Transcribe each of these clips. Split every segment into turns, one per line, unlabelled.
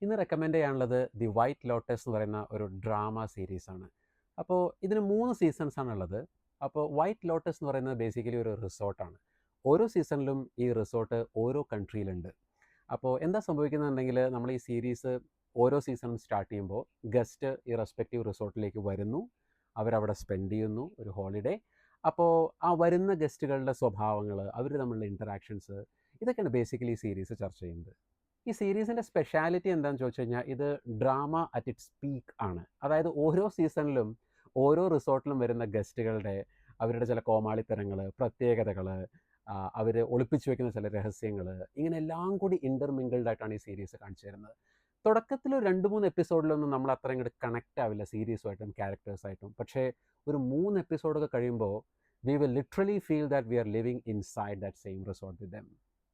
ഇന്ന് റെക്കമെൻഡ് ചെയ്യാനുള്ളത് the white lotus എന്ന് പറയുന്ന ഒരു ഡ്രാമ സീരീസാണ്. അപ്പോൾ ഇതിന് 3 സീസൺസാണുള്ളത്. അപ്പോൾ വൈറ്റ് ലോട്ടസ് എന്ന് പറയുന്നത് ബേസിക്കലി ഒരു റിസോർട്ടാണ്. ഓരോ സീസണിലും ഈ റിസോർട്ട് ഓരോ കൺട്രിയിലുണ്ട്. അപ്പോൾ എന്താ സംഭവിക്കുന്നതെന്നുണ്ടെങ്കിൽ നമ്മൾ ഈ സീരീസ് ഓരോ സീസണും സ്റ്റാർട്ട് ചെയ്യുമ്പോൾ ഗസ്റ്റ് ഈ റെസ്പെക്റ്റീവ് റിസോർട്ടിലേക്ക് വരുന്നു. അവരവിടെ സ്പെൻഡ് ചെയ്യുന്നു ഒരു ഹോളിഡേ. അപ്പോൾ ആ വരുന്ന ഗസ്റ്റുകളുടെ സ്വഭാവങ്ങൾ, അവർ തമ്മിലുള്ള ഇൻറ്ററാക്ഷൻസ്, ഇതൊക്കെയാണ് ബേസിക്കലി ഈ സീരീസ് ചർച്ച ചെയ്യുന്നത്. ഈ സീരീസിൻ്റെ സ്പെഷ്യാലിറ്റി എന്താണെന്ന് ചോദിച്ചു കഴിഞ്ഞാൽ ഇത് ഡ്രാമ അറ്റ് ഇറ്റ്സ് പീക്ക് ആണ്. അതായത് ഓരോ സീസണിലും ഓരോ റിസോർട്ടിലും വരുന്ന ഗസ്റ്റുകളുടെ അവരുടെ ചില കോമാളിത്തരങ്ങൾ, പ്രത്യേകതകൾ, അവർ ഒളിപ്പിച്ചു വെക്കുന്ന ചില രഹസ്യങ്ങൾ, ഇങ്ങനെ എല്ലാം കൂടി ഇൻ്റർമിങ്കിൾഡ് ആയിട്ടാണ് ഈ സീരീസ് കാണിച്ചു തരുന്നത്. തുടക്കത്തിൽ 2-3 എപ്പിസോഡിലൊന്നും നമ്മൾ അത്ര ഇങ്ങോട്ട് കണക്റ്റ് ആവില്ല സീരീസുമായിട്ടും ക്യാരക്ടേഴ്സായിട്ടും. പക്ഷേ ഒരു 3 എപ്പിസോഡൊക്കെ കഴിയുമ്പോൾ we will literally feel that we are living inside that same resort with them.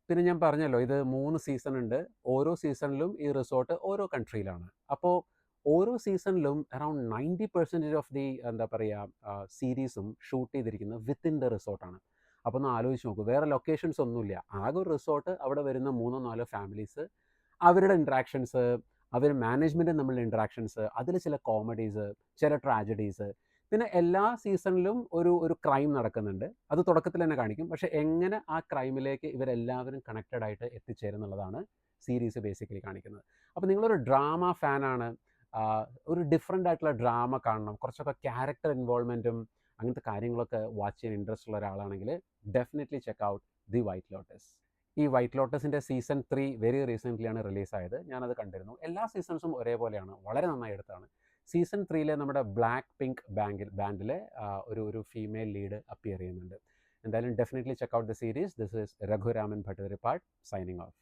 പിന്നെ ഞാൻ പറഞ്ഞല്ലോ ഇത് 3 സീസൺ ഉണ്ട്. ഓരോ സീസണിലും ഈ റിസോർട്ട് ഓരോ കൺട്രിയിലാണ്. അപ്പോൾ ഓരോ സീസണിലും അറൗണ്ട് 90% ഓഫ് ദി എന്താ പറയുക സീരീസും ഷൂട്ട് ചെയ്തിരിക്കുന്നത് വിത്തിൻ ദ റിസോർട്ടാണ്. അപ്പോൾ ഒന്ന് ആലോചിച്ച് നോക്കൂ, വേറെ ലൊക്കേഷൻസ് ഒന്നുമില്ല. ആകെ ഒരു റിസോർട്ട്, അവിടെ വരുന്ന 3-4 ഫാമിലീസ്, അവരുടെ ഇൻട്രാക്ഷൻസ്, അവർ മാനേജ്മെൻറ്റും തമ്മിലുള്ള ഇൻട്രാക്ഷൻസ്, അതിൽ ചില കോമഡീസ്, ചില ട്രാജഡീസ്. പിന്നെ എല്ലാ സീസണിലും ഒരു ക്രൈം നടക്കുന്നുണ്ട്. അത് തുടക്കത്തിൽ തന്നെ കാണിക്കും. പക്ഷേ എങ്ങനെ ആ ക്രൈമിലേക്ക് ഇവരെല്ലാവരും കണക്റ്റഡ് ആയിട്ട് എത്തിച്ചേരുന്നുള്ളതാണ് സീരീസ് ബേസിക്കലി കാണിക്കുന്നത്. അപ്പോൾ നിങ്ങളൊരു ഡ്രാമ ഫാനാണ്, ഒരു ഡിഫറെൻ്റ് ആയിട്ടുള്ള ഡ്രാമ കാണണം, കുറച്ചൊക്കെ ക്യാരക്ടർ ഇൻവോൾവ്മെൻറ്റും അങ്ങനത്തെ കാര്യങ്ങളൊക്കെ വാച്ച് ചെയ്യാൻ ഇൻട്രസ്റ്റ് ഉള്ള ഒരാളാണെങ്കിൽ definitely check out the white lotus. ഈ വൈറ്റ് ലോട്ടസിൻ്റെ സീസൺ 3 വെരി റീസെൻ്റ്ലിയാണ് റിലീസായത്. ഞാനത് കണ്ടിരുന്നു. എല്ലാ സീസൺസും ഒരേപോലെയാണ്, വളരെ നന്നായി എടുത്താണ്. സീസൺ 3 നമ്മുടെ ബ്ലാക്ക് പിങ്ക് ബാൻഡിലെ ഒരു ഫീമെയിൽ ലീഡ് അപ്പിയർ ചെയ്യുന്നുണ്ട്. എന്തായാലും definitely check out the series. This is Raghuraman Bhattathiripad signing off.